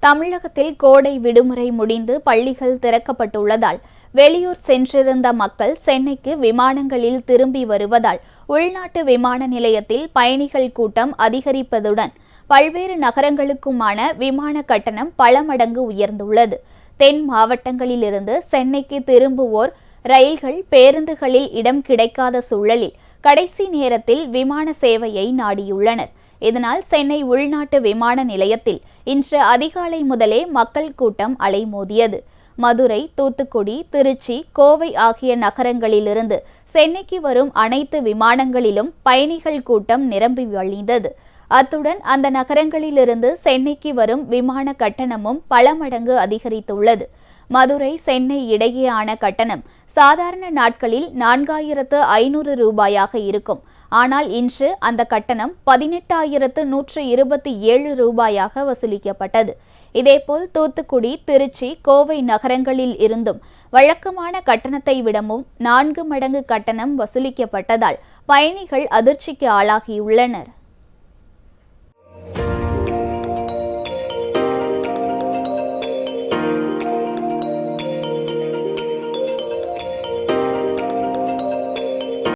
தமிழகத்தில் கோடை விடுமுறை முடிந்து பள்ளிகள் திறக்கப்பட்டுள்ளதால் வெளியூர் சென்றிருந்த மக்கள் சென்னைக்கு விமானங்களில் திரும்பி வருவதால் உள்நாட்டு விமான நிலையத்தில் பயணிகள் கூட்டம் அதிகரிப்பதுடன் பல்வேறு நகரங்களுக்குமான விமான கட்டணம் பல மடங்கு உயர்ந்துள்ளது. தென் மாவட்டங்களிலிருந்து சென்னைக்கு திரும்புவோர் ரயில்கள், பேருந்துகளில் இடம் கிடைக்காத சூழலில் கடைசி நேரத்தில் விமான சேவையை நாடியுள்ளனர். இதனால் சென்னை உள்நாட்டு விமான நிலையத்தில் இன்று அதிகாலை முதலே மக்கள் கூட்டம் அலைமோதியது. மதுரை, தூத்துக்குடி, திருச்சி, கோவை ஆகிய நகரங்களிலிருந்து சென்னைக்கு வரும் அனைத்து விமானங்களிலும் பயணிகள் கூட்டம் நிரம்பி வழிந்தது. அத்துடன் அந்த நகரங்களிலிருந்து சென்னைக்கு வரும் விமான கட்டணமும் பல மடங்கு அதிகரித்துள்ளது. மதுரை, சென்னை இடையேயான கட்டணம் சாதாரண நாட்களில் 4500 ரூபாயாக இருக்கும். ஆனால் இன்று அந்த கட்டணம் 18,127 ரூபாயாக வசூலிக்கப்பட்டது. இதேபோல் தூத்துக்குடி, திருச்சி, கோவை நகரங்களில் இருந்தும் வழக்கமான கட்டணத்தை விடவும் 4 மடங்கு கட்டணம் வசூலிக்கப்பட்டதால் பயணிகள் அதிர்ச்சிக்கு ஆளாகியுள்ளனர்.